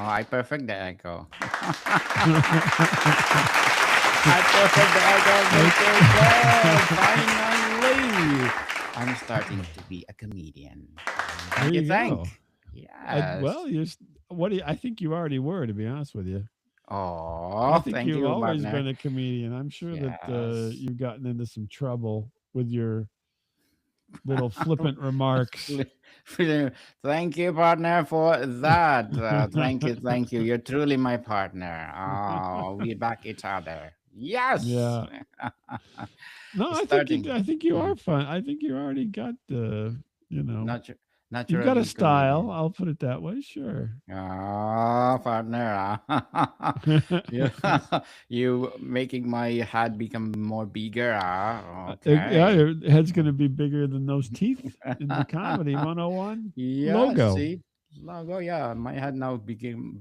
I perfect the echo. I perfect the echo, Mr. Zed. Finally, I'm starting to be a comedian. There Thank you, you go. thank. Yes. Well, what do you, I think you already were, to be honest with you. I Oh, think thank you've you, always partner. been a comedian. I'm sure that Yes. you've gotten into some trouble with your little flippant remarks. Thank you, partner, for that. Thank you. You're truly my partner. Oh, we back each other. Yes. Yeah. No, Starting. I think you are Mm, fun. I think you already got the, you know, natu- you've got a naturally style. comedian. I'll put it that way. Sure. Oh, partner. you, you making my head become more bigger. Yeah, Okay. your head's going to be bigger than those teeth in the comedy 101 Yeah, logo. see? Logo, yeah. My head now Those becoming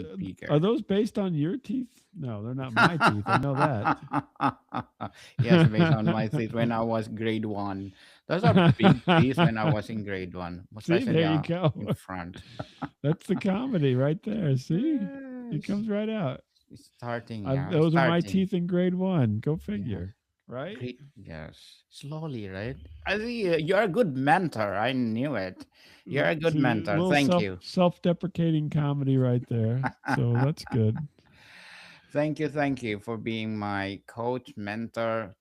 are bigger. those based on your teeth? No, they're not my teeth. I know that. Yes, based on my teeth when I was grade one. Those are big teeth when I was in grade one, See, especially there you go. in front. That's the comedy right there. See, it Yes. comes right out. It's starting, yeah. Those are my Starting. teeth in grade one. Go Yeah. figure. Right? Great. Yes. Slowly, right? I see you're a good mentor. I knew it. You're a good See, a mentor. little Thank you. self deprecating comedy right there. So that's good. Thank you for being my coach, mentor,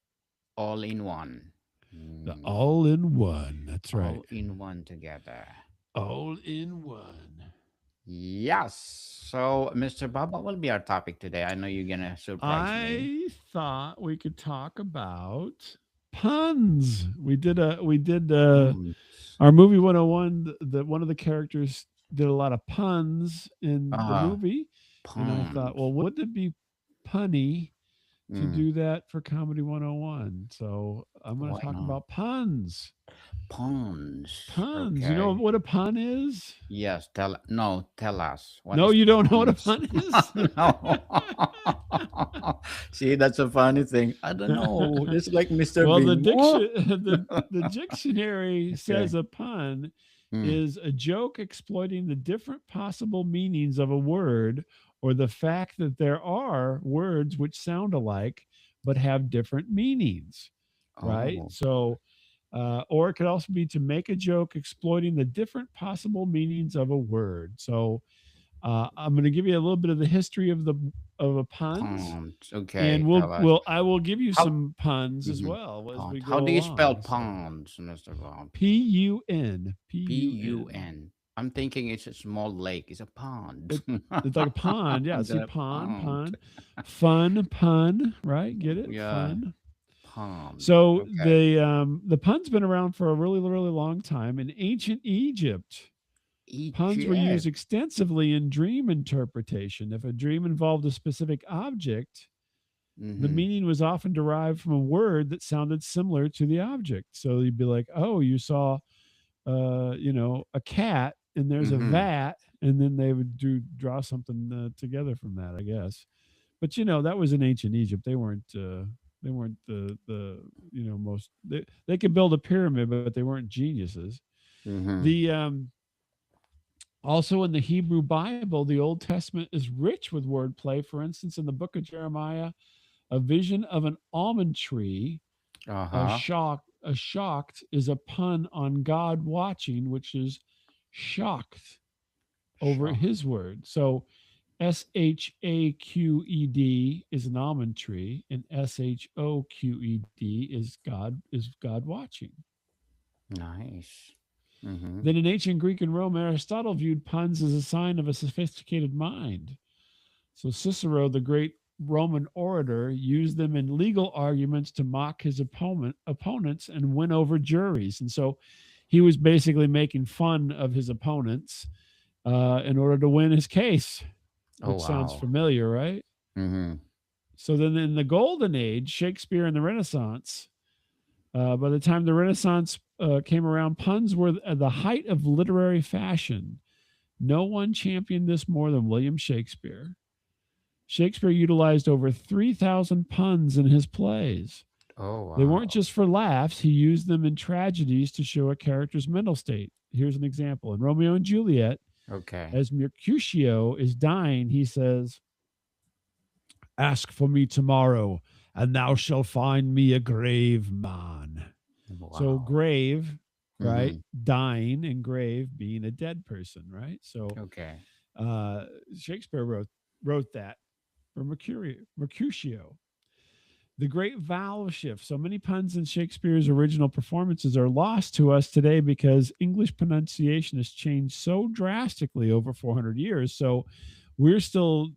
all in one. The Mm, all in one. That's right. all in one together. All in one. Yes. So, Mr. Bob, what will be our topic today? I know you're gonna surprise me. I thought we could talk about puns. We did Puns. our movie 101, the one of the characters did a lot of puns in the Ah, movie, and I thought, well, puns. wouldn't it be punny to Mm, do that for Comedy 101? So I'm going to why talk not? about puns. Puns. Puns. You know Okay. what a pun is? Yes. Tell us. What No, is you don't know what a puns? pun is? No. See, that's a funny thing. I don't know. It's like Mr. Well, Bean. Whoa. the dictionary says Okay. a pun Mm. is a joke exploiting the different possible meanings of a word or the fact that there are words which sound alike but have different meanings, right? Oh. So, or it could also be to make a joke exploiting the different possible meanings of a word. So, I'm going to give you a little bit of the history of a puns, Ponds. Okay, and tell us. I will give you How some puns as mhm, well as we pond. How go do you spell along. So ponds, Mr. Bob? Pun. Pun. I'm thinking it's a small lake. It's a pond. It, it's like a pond. Yeah, see, The pond, pond. pun, fun, pun. Right? Get it? Yeah, Fun. pond. So Okay. the pun's been around for a really really long time in ancient Egypt. Puns were used Egypt. extensively in dream interpretation. If a dream involved a specific object, the Mm-hmm. meaning was often derived from a word that sounded similar to the object. So you'd be like, "Oh, you saw, a cat, and there's a Mm-hmm. vat," and then they would draw something together from that, I guess. But that was in ancient Egypt. They weren't the most they could build a pyramid, but they weren't geniuses. Mm-hmm. The Also in the Hebrew Bible, the Old Testament is rich with wordplay. For instance, in the book of Jeremiah, a vision of an almond tree, Uh-huh. a shocked is a pun on God watching, which is shocked over Sure. his word. So SHAQED is an almond tree, and SHOQED is God watching. Nice. Mm-hmm. Then in ancient Greek and Rome, Aristotle viewed puns as a sign of a sophisticated mind. So Cicero, the great Roman orator, used them in legal arguments to mock his opponents and win over juries. And so he was basically making fun of his opponents in order to win his case, Oh which sounds wow. familiar, right? Mm-hmm. So then in the Golden Age, Shakespeare and the Renaissance, by the time the Renaissance came around, puns were at the height of literary fashion. No one championed this more than William Shakespeare. Shakespeare utilized over 3,000 puns in his plays. Oh They weren't wow. just for laughs, he used them in tragedies to show a character's mental state. Here's an example. In Romeo and Juliet, Okay. As Mercutio is dying, he says, "Ask for me tomorrow, and thou shalt find me a grave man." So Wow. grave, right? Mm-hmm. Dying, and grave being a dead person, right? So Okay. uh, Shakespeare wrote that for Mercutio. The great vowel shift. So many puns in Shakespeare's original performances are lost to us today because English pronunciation has changed so drastically over 400 years. So we're still,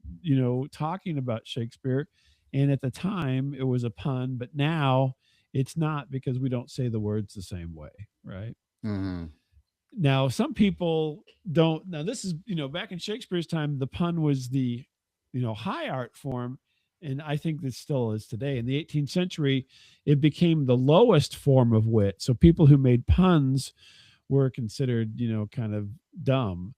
talking about Shakespeare. And at the time, it was a pun, but now it's not because we don't say the words the same way, right? Mm-hmm. Now, some people don't. Now, this is, back in Shakespeare's time, the pun was the, high art form. And I think this still is today. In the 18th century, it became the lowest form of wit. So people who made puns were considered, kind of dumb.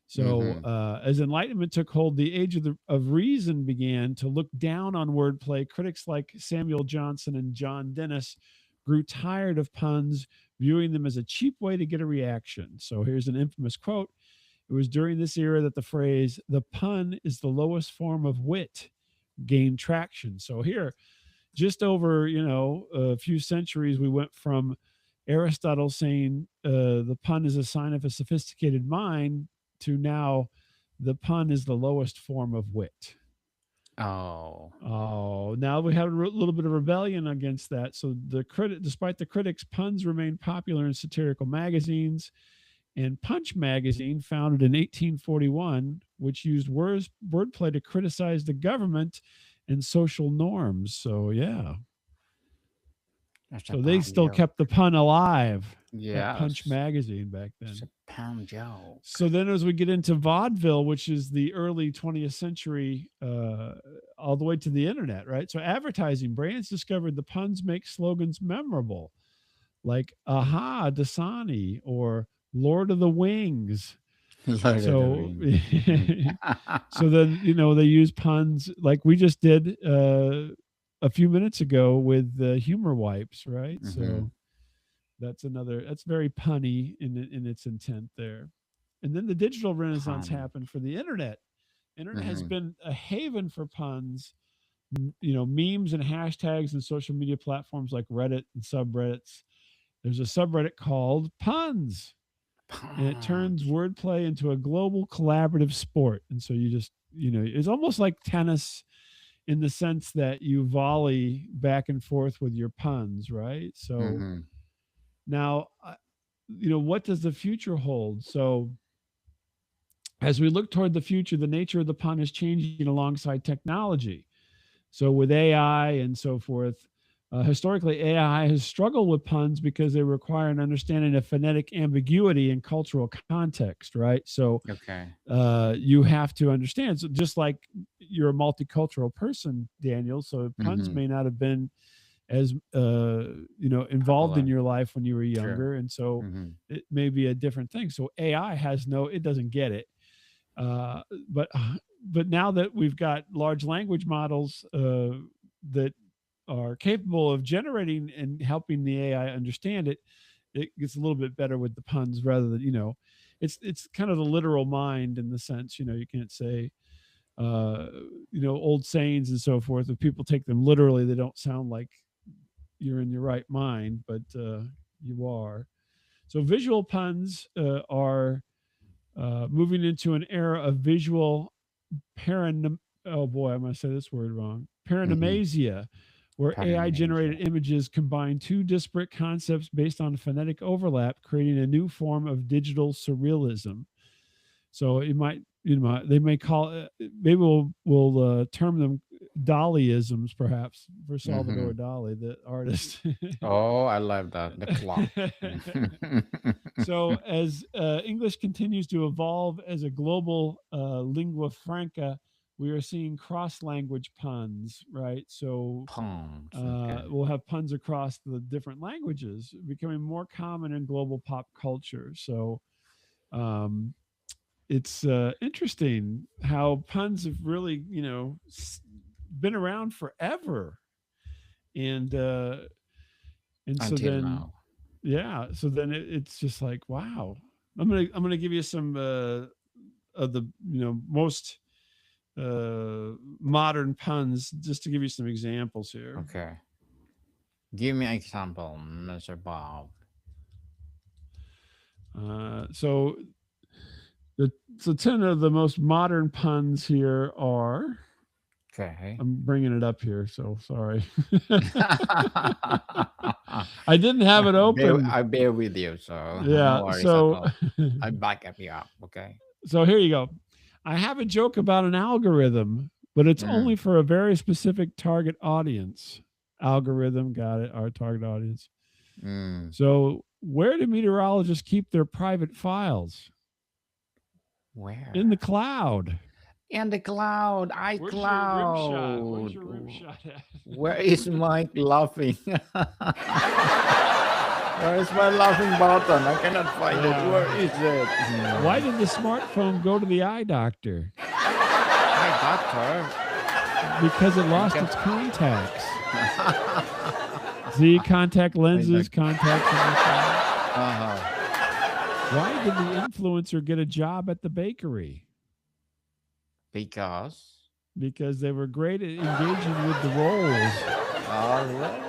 So, Mm-hmm. as Enlightenment took hold, the age of reason began to look down on wordplay. Critics like Samuel Johnson and John Dennis grew tired of puns, viewing them as a cheap way to get a reaction. So, here's an infamous quote. It was during this era that the phrase, "the pun is the lowest form of wit," gained traction. So, here, just over, a few centuries, we went from Aristotle saying the pun is a sign of a sophisticated mind to now the pun is the lowest form of wit. Oh. Oh, now we have a little bit of rebellion against that. So despite the critics, puns remain popular in satirical magazines. And Punch magazine, founded in 1841, which used wordplay to criticize the government and social norms. So yeah, That's a so they pound still joke. kept the pun alive at Punch Yes. magazine back It's then. a pound joke. So then, as we get into vaudeville, which is the early 20th century, all the way to the internet, right? So advertising brands discovered the puns make slogans memorable, like "Aha, Dasani" or "Lord of the Wings." Lord of the So, Rings. Mhm. so then they use puns like we just did a few minutes ago with the humor wipes, right? Mm-hmm. So that's very punny in its intent there. And then the digital renaissance Pun. happened for the internet. Internet has Mm-hmm. been a haven for puns, memes and hashtags and social media platforms like Reddit and subreddits. There's a subreddit called Puns, and it turns Puns. wordplay into a global collaborative sport. And so you just, it's almost like tennis in the sense that you volley back and forth with your puns, right? So Mm-hmm. now, what does the future hold? So as we look toward the future, the nature of the pun is changing alongside technology. So with AI and so forth, historically AI has struggled with puns because they require an understanding of phonetic ambiguity and cultural context, right? So Okay. you have to understand. So just like you're a multicultural person, Daniel, so puns Mm-hmm. may not have been as involved in Popular. your life when you were True. younger, and so Mm-hmm. it may be a different thing. So AI it doesn't get it. uh, but now that we've got large language models that are capable of generating and helping the AI understand it, it gets a little bit better with the puns rather than it's kind of the literal mind in the sense you can't say uh, old sayings and so forth. If people take them literally, they don't sound like you're in your right mind, but you are. So visual puns are moving into an era of visual paran. Oh boy, I'm going to say this word wrong. Mm-hmm. Paranomasia, where AI Paranomasia. generated images combine two disparate concepts based on phonetic overlap, creating a new form of digital surrealism. So it might, they may call it, maybe we'll term them Daliisms, perhaps, for Mm-hmm. Salvador Dali, the artist. Oh, I love that. The clock. So, as English continues to evolve as a global lingua franca, we are seeing cross language puns, right? So, Puns. Okay. we'll have puns across the different languages, becoming more common in global pop culture. So, um, it's interesting how puns have really, been around forever. And, uh, and so Until then now. yeah, so then it's just like wow. I'm gonna give you some the most modern puns, just to give you some examples here. Okay. Give me an example, Mr. Bob. So 10 of the most modern puns here are. Okay. I'm bringing it up here, so sorry. I didn't have it open. I bear with you, so Yeah. no worries at So all. I back up you up. Okay. so here you go. I have a joke about an algorithm, but it's only for a very specific target audience. Algorithm, got it, our target audience. So where do meteorologists keep their private files? Where? In the cloud. In the cloud, iCloud. Where's your rim shot at? Where is Mike laughing? Where is my laughing button? I cannot find it. Where is it? Why did the smartphone go to the eye doctor? Eye doctor? Because it lost its contacts. See, contact lenses, contacts. Why did the influencer get a job at the bakery? Because they were great at engaging with the rolls. All right.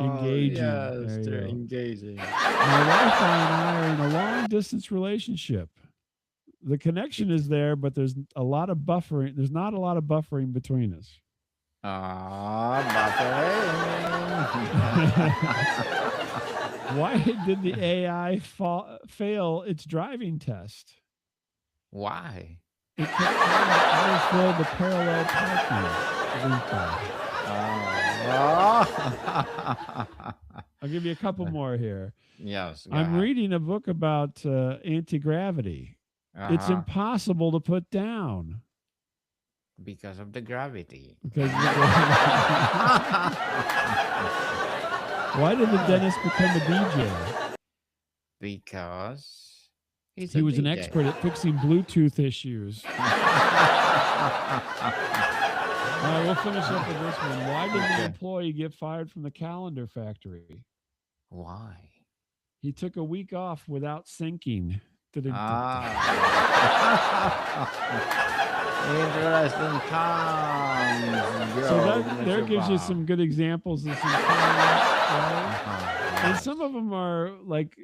Engaging. Yes, they're engaging. My wife and I are in a long distance relationship. The connection is there, but there's a lot of buffering. There's not a lot of buffering between us. Buffering. Why did the AI fail its driving test? Why? It kept trying to autofill the parallel parking. I'll give you a couple more here. Yes. I'm reading a book about anti-gravity. It's impossible to put down. Because of the gravity. Why did the dentist become a DJ? Because he was an expert at fixing Bluetooth issues. All right, we'll finish up with this one. Why did the employee get fired from the calendar factory? Why? He took a week off without syncing. Interesting times. So that gives you some good examples of some right? And some of them are like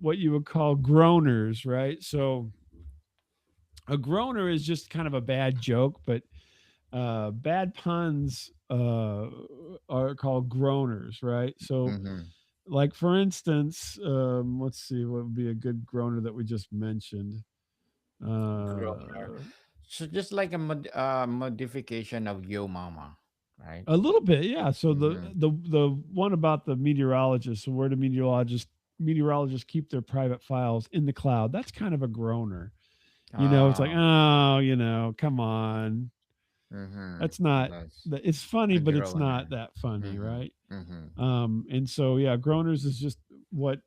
what you would call groaners, right? So a groaner is just kind of a bad joke, but bad puns are called groaners, right? So like, for instance, let's see, what would be a good groaner that we just mentioned? Groaner. So just like a modification of Yo Mama, right? A little bit, yeah. So the one about the meteorologist, so where do meteorologists keep their private files? In the cloud. That's kind of a groaner. It's like, come on. That's not. It's funny, but it's not that funny, right? And so, yeah, groaners is just what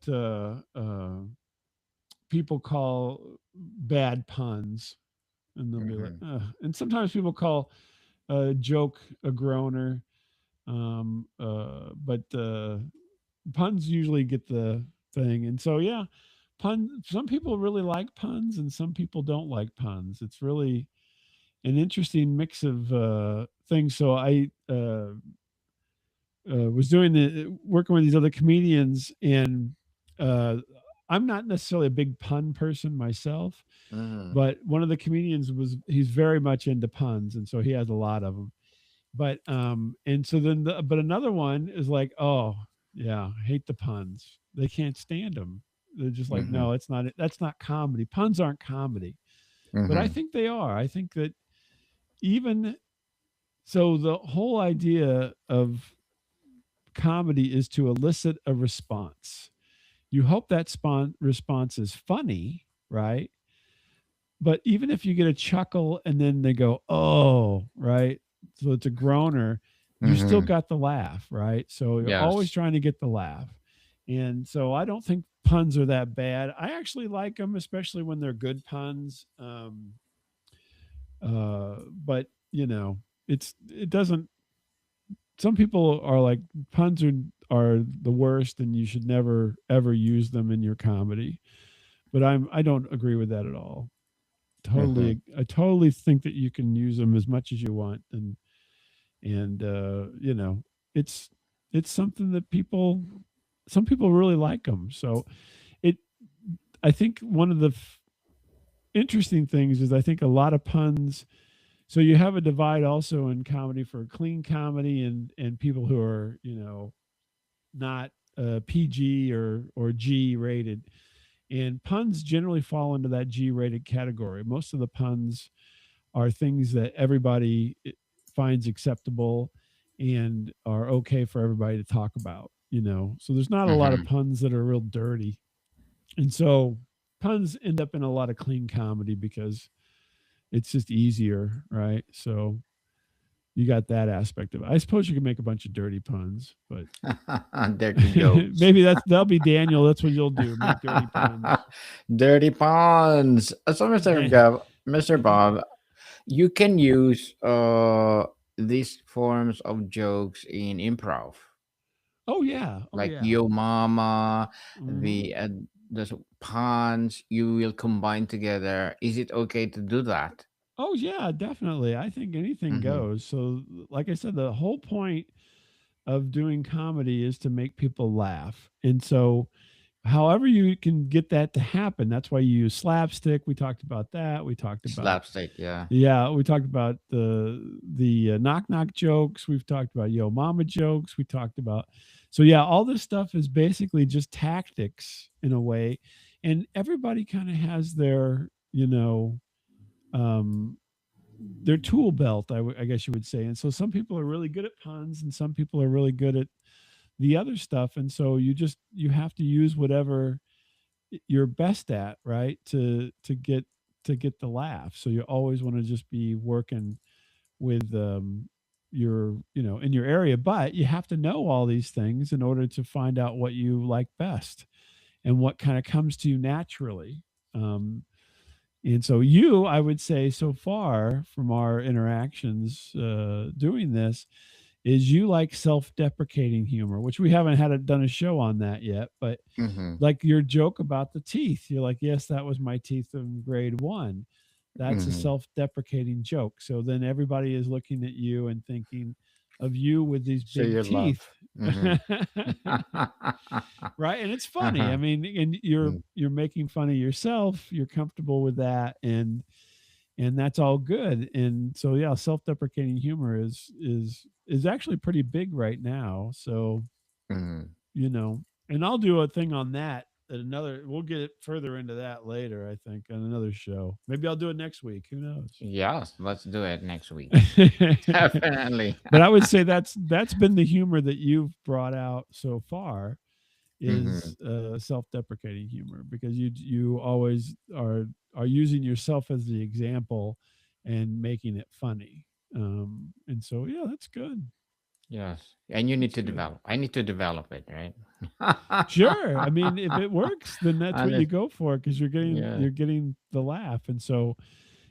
people call bad puns, and they'll be like, and sometimes people call a joke a groaner, but puns usually get the thing. And so, yeah, some people really like puns, and some people don't like puns. It's really an interesting mix of things. So I was working with these other comedians, and I'm not necessarily a big pun person myself, but one of the comedians he's very much into puns, and so he has a lot of them. But and so then but another one is like, oh yeah, hate the puns. They can't stand them. They're just like, no, that's not comedy. Puns aren't comedy. But I think they are. I think that even so, the whole idea of comedy is to elicit a response. You hope that response is funny, right? But even if you get a chuckle and then they go, oh, right? So it's a groaner, you still got the laugh, right? So you're always trying to get the laugh. And so I don't think puns are that bad. I actually like them, especially when they're good puns. But it doesn't. Some people are like, puns are the worst, and you should never ever use them in your comedy. But I don't agree with that at all. Mm-hmm. I totally think that you can use them as much as you want, and you know, it's it's something that some people really like them. So it, I think one of the interesting things is I think a lot of puns. So you have a divide also in comedy for clean comedy and people who are, you know, not PG or G rated. And puns generally fall into that G rated category. Most of the puns are things that everybody finds acceptable and are okay for everybody to talk about, you know. So there's not a lot of Mm-hmm. puns that are real dirty. And so puns end up in a lot of clean comedy because it's just easier, right? So you got that aspect of it. I suppose you could make a bunch of dirty puns, but Dirty jokes. maybe that'll be Daniel. That's what you'll do. Make dirty puns. Dirty puns. So, Dan- Mr. Bob, you can use these forms of jokes in improv, oh yeah. Oh like yeah. yo mama, Hmm. the puns you will combine together. Is it okay to do that? Oh yeah, definitely. I think anything Mm-hmm. goes. So like I said, the whole point of doing comedy is to make people laugh. And so however you can get that to happen, that's why you use slapstick. We talked about that. We talked about, Slapstick, yeah. yeah, we talked about the knock knock jokes. We've talked about yo mama jokes. We talked about, so yeah, all this stuff is basically just tactics in a way, and everybody kind of has their, you know, um, their tool belt. I guess you would say. And so some people are really good at puns, and some people are really good at the other stuff. And so you have to use whatever you're best at, right, to get the laugh. So you always want to just be working with your, you know, in your area, but you have to know all these things in order to find out what you like best and what kind of comes to you naturally. Um, and so you, I would say, so far from our interactions doing this, is you like self-deprecating humor, which we haven't done a show on that yet. But Mm-hmm. like your joke about the teeth, you're like, yes, that was my teeth in grade one. That's a Mm-hmm. self-deprecating joke. So then everybody is looking at you and thinking of you with these So big you teeth. love. Mm-hmm. Right, and it's funny. I Uh-huh. mean, and you're making fun of yourself, you're comfortable with that, and that's all good. And so yeah, self-deprecating humor is actually pretty big right now. So, Mm-hmm. you know, and I'll do a thing on that at another, we'll get it further into that later, I think, on another show. Maybe I'll do it next week, who knows. Yes, let's do it next week. Definitely. But I would say that's been the humor that you've brought out so far, Mm-hmm. is self-deprecating humor, because you always are using yourself as the example and making it funny. And so yeah, that's good. Yes. And you need That's to good. develop. I need to develop it, right? Sure. I mean, if it works, then that's what And you go for, because yeah. you're getting the laugh. And so,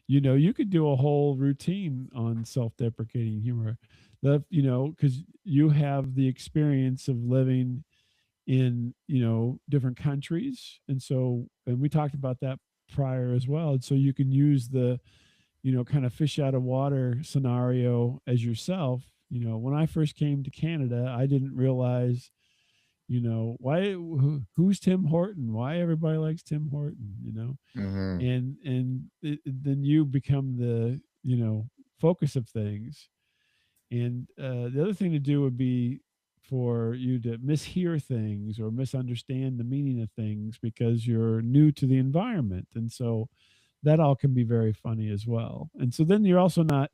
you know, you could do a whole routine on self-deprecating humor. The, you know, because you have the experience of living in, you know, different countries. And so, and we talked about that prior as well. And so you can use the, you know, kind of fish out of water scenario as yourself. You know, when I first came to Canada, I didn't realize, you know, who's Tim Horton, why everybody likes Tim Horton, you know. Mm-hmm. Then you become the, you know, focus of things. And the other thing to do would be for you to mishear things or misunderstand the meaning of things because you're new to the environment. And so that all can be very funny as well. And so then you're also not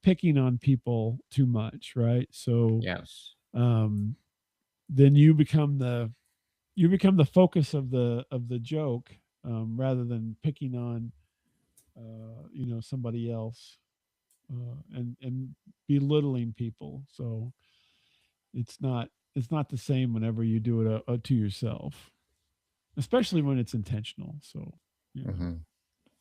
picking on people too much, right? So Yes. um, then you become the focus of the joke, rather than picking on you know, somebody else, and belittling people. So it's not the same whenever you do it to yourself, especially when it's intentional. So you know, Mm-hmm.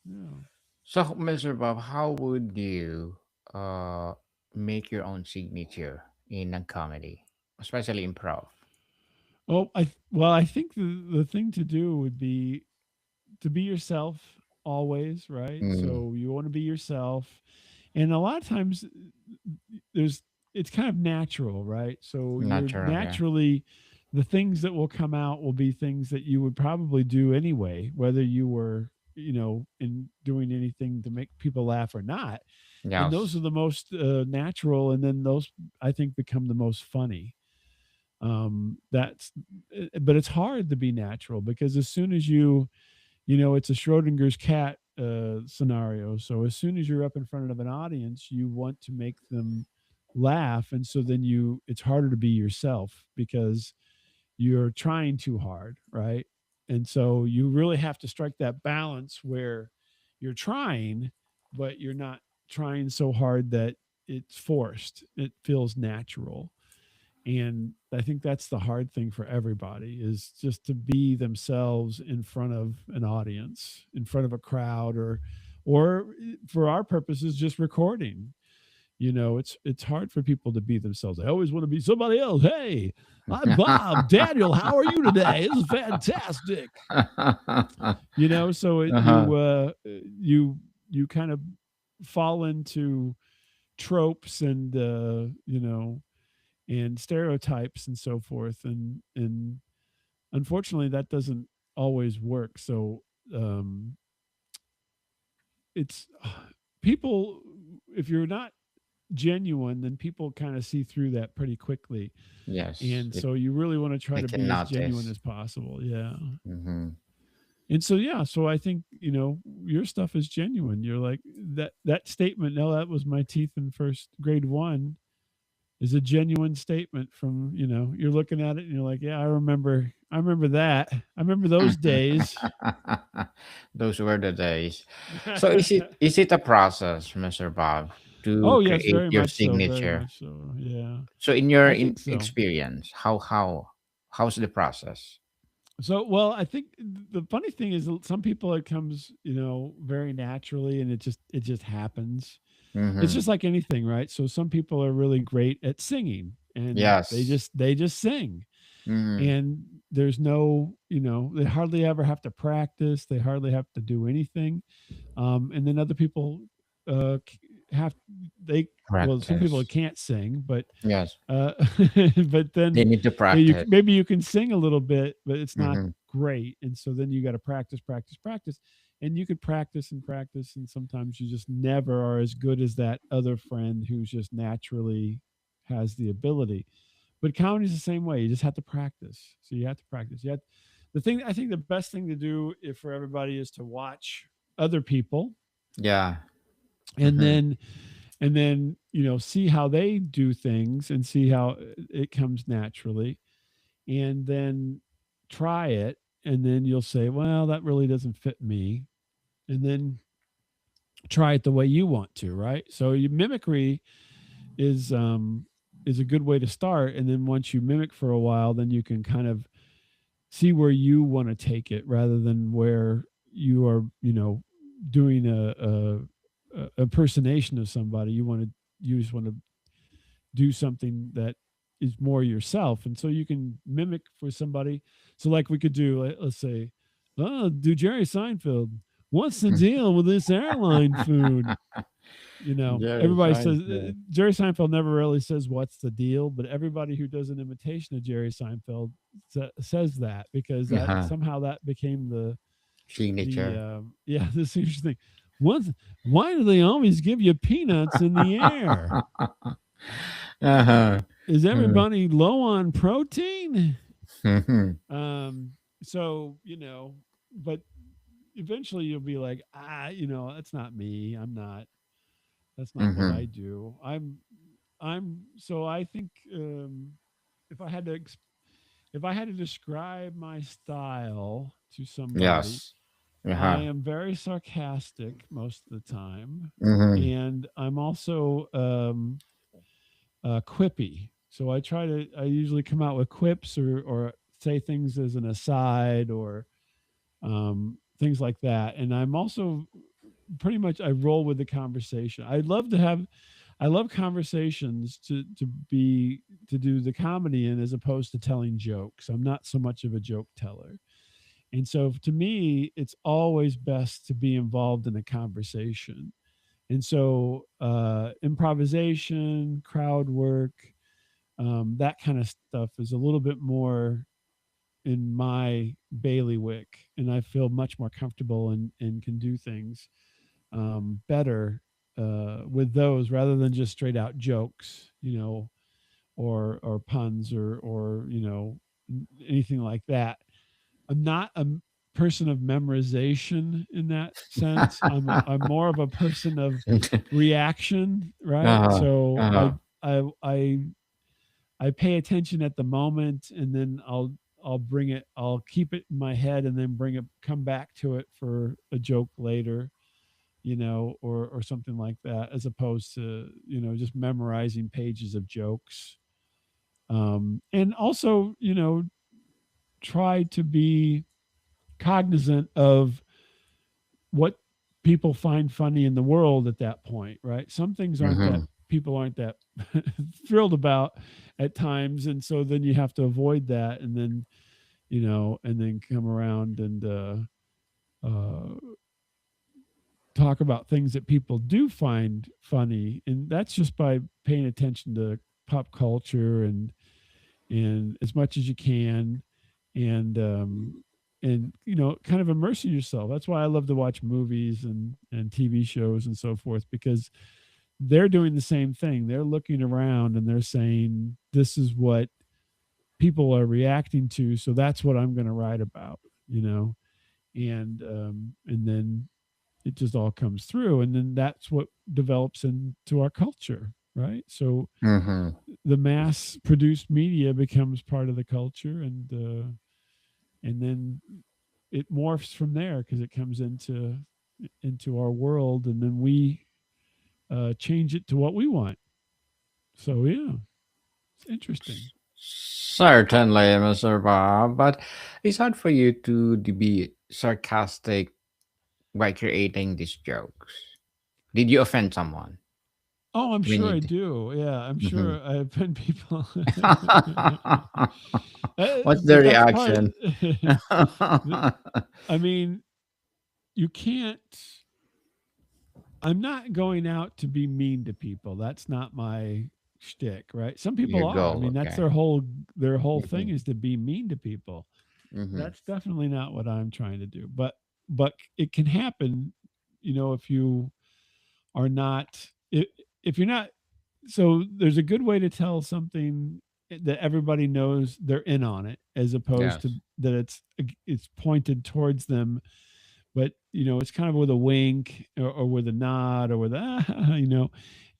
yeah. So, Mr. Bob, how would you uh make your own signature in a comedy, especially improv? Well, I think the thing to do would be to be yourself, always, right? Mm, So you want to be yourself. And a lot of times there's it's kind of natural, right? So you're natural, yeah. naturally the things that will come out will be things that you would probably do anyway, whether you were, in doing anything to make people laugh or not. And those Yes. are the most natural, and then those I think become the most funny. That's But it's hard to be natural because as soon as it's a Schrodinger's cat scenario. So as soon as you're up in front of an audience, you want to make them laugh, and so then it's harder to be yourself because you're trying too hard, right? And so you really have to strike that balance where you're trying, but you're not trying so hard that it's forced. It feels natural. And I think that's the hard thing for everybody is just to be themselves in front of an audience, in front of a crowd, or for our purposes just recording. It's hard for people to be themselves. I always want to be somebody else. Hey, I'm Bob. Daniel, how are you today? This is fantastic. So Uh-huh. you kind of fall into tropes and stereotypes and so forth, and unfortunately that doesn't always work. So um it's people, if you're not genuine, then people kind of see through that pretty quickly, Yes. and so you really want to try They to can be as genuine notice. as possible. Yeah. Mm-hmm. And so yeah, so I think your stuff is genuine. You're like that statement, no, that was my teeth in first grade one, is a genuine statement from, you're looking at it and you're like, yeah, I remember that. I remember those days. Those were the days. So is it a process, Mr. Bob, Oh to yes, create very your much so, very signature? much so. Yeah. So in your I think so. experience, how's the process? So, well, I think the funny thing is some people it comes, very naturally, and it just happens. It's Mm-hmm. just like anything, right? So some people are really great at singing, and they Yes. just they just sing, Mm-hmm. and there's no, they hardly ever have to practice. They hardly have to do anything. And then other people have they well, some people Practice. can't sing, but Yes. uh, but They then need to you practice. maybe you can sing a little bit, but it's not Mm-hmm. great, and so then you got to practice, practice, practice, and you could practice, and sometimes you just never are as good as that other friend who's just naturally has the ability. But comedy's the same way. You just have to practice. So you have to practice. The thing I think the best thing to do if for everybody is to watch other people, Yeah. and Mm-hmm. then see how they do things and see how it comes naturally, and then try it, and then you'll say, well, that really doesn't fit me, and then try it the way you want to, right? So you mimicry is um is a good way to start, and then once you mimic for a while, then you can kind of see where you want to take it rather than where you are, doing a impersonation of somebody. You just want to do something that is more yourself, and so you can mimic for somebody. So like we could do, let's say, oh, do Jerry Seinfeld, what's the deal with this airline food? Jerry Everybody says Seinfeld. Jerry Seinfeld never really says what's the deal, but everybody who does an imitation of Jerry Seinfeld says that, because that Uh-huh. somehow that became the Signature. yeah, this interesting. What? Why do they always give you peanuts in the air? Uh-huh. Is Mm. everybody low on protein? Mhm. Um, so but eventually you'll be like, that's not me. That's not what I Mhm. do. So I think if I had to if I had to describe my style to somebody, Yes. I Uh-huh. am very sarcastic most of the time, Mhm. and I'm also quippy. So I usually come out with quips, or say things as an aside, or things like that. And I'm also pretty much I roll with the conversation. I love conversations to do the comedy in, as opposed to telling jokes. I'm not so much of a joke teller. And so to me, it's always best to be involved in a conversation. And so improvisation, crowd work, that kind of stuff is a little bit more in my bailiwick, and I feel much more comfortable and can do things better with those rather than just straight out jokes, or puns or anything like that. I'm not a person of memorization in that sense. I'm more of a person of reaction, right? Uh-huh. So Uh-huh. I pay attention at the moment, and then I'll keep it in my head, and then come back to it for a joke later, or something like that, as opposed to just memorizing pages of jokes. And also, try to be cognizant of what people find funny in the world at that point, right? Some things aren't that Mhm. people aren't that thrilled about at times, and so then you have to avoid that, and then and then come around and uh, talk about things that people do find funny, and that's just by paying attention to pop culture and as much as you can, and kind of immersing yourself. That's why I love to watch movies and TV shows and so forth, because they're doing the same thing. They're looking around and they're saying, this is what people are reacting to, so that's what I'm going to write about, and then it just all comes through, and then that's what develops into our culture, right? So Mhm. the mass produced media becomes part of the culture, and then it morphs from there because it comes into our world, and then we change it to what we want. So yeah, it's interesting. Certainly, Mr. Bob, but it's hard for you to be sarcastic by creating these jokes. Did you offend someone Oh, I'm when sure you I did? do. Yeah, I'm Mhm. sure I've been people. What's the But that's part. reaction? I mean, you can't. I'm not going out to be mean to people. That's not my shtick, right? Some people Your are. I goal, mean, that's okay. their whole thing Mhm. is to be mean to people. Mhm. That's definitely not what I'm trying to do. But it can happen, if you are not if you're not. So there's a good way to tell something that everybody knows they're in on it, as opposed to Yes. that it's pointed towards them, but it's kind of with a wink, or with a nod, or with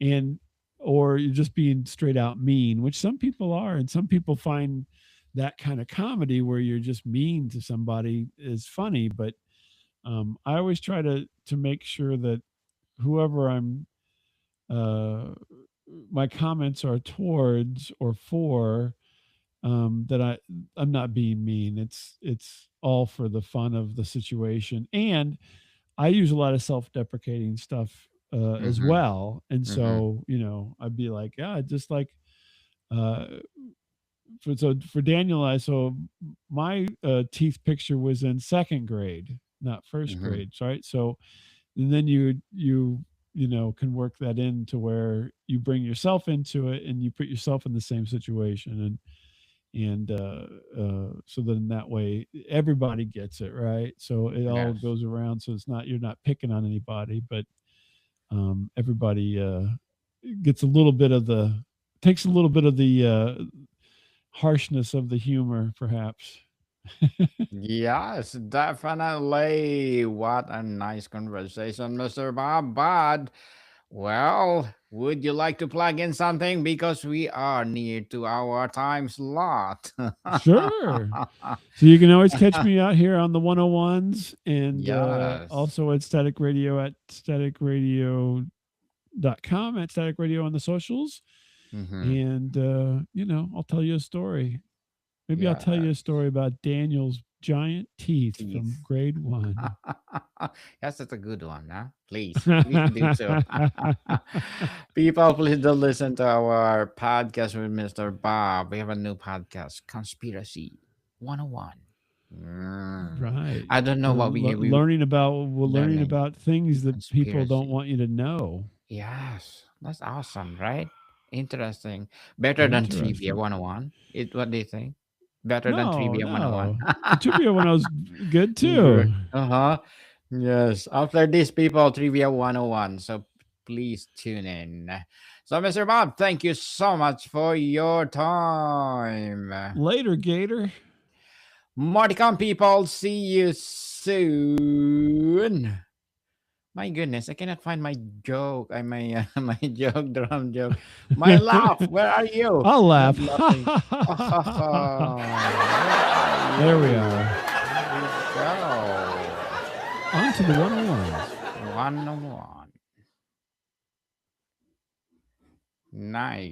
and or you're just being straight out mean, which some people are, and some people find that kind of comedy where you're just mean to somebody is funny. But I always try to make sure that whoever uh, my comments are towards or for, that I'm not being mean. It's all for the fun of the situation, and I use a lot of self-deprecating stuff as Mhm. well. And Mhm. so I'd be like, yeah, just like uh, for Daniel, so my teeth picture was in second grade, not first Mhm. grade, right? So and then can work that into where you bring yourself into it and you put yourself in the same situation, and so then that way everybody gets it, right? So it all Yes. goes around, so you're not picking on anybody, but everybody gets a little bit of the takes a little bit of the harshness of the humor, perhaps. Yes, definitely. What a nice conversation, Mr. Bob. But, well, would you like to plug in something? Because we are near to our time slot. Sure. So you can always catch me out here on the 101s, and Yes. also at Static Radio at staticradio.com, at Static Radio on the socials. Mm-hmm. And, I'll tell you a story. Maybe I'll tell you a Yes. story about Daniel's giant teeth from Teeth. grade one. Yes, that's a good one, huh? Please do so. People, please do listen to our podcast with Mr. Bob. We have a new podcast, Conspiracy 101. Right. I don't know what we Learning learning about things that people don't conspiracy. want you to know. Yes, that's awesome, right? Interesting. Better than Trivia Interesting. 101. What do you think? Better than No, Trivia 101. no. Trivia when I was good Yeah. too. Uh-huh. Yes. After this, people, Trivia 101. So please tune in. So, Mr. Bob, thank you so much for your time. Later, Gator. More to come, people. See you soon. My goodness, I cannot find my joke. My my joke, drum joke. My laugh. Where are you? I'll Not laugh. laughing. Where are There we you? are. Here we go. On to the 101s. 101. Nice.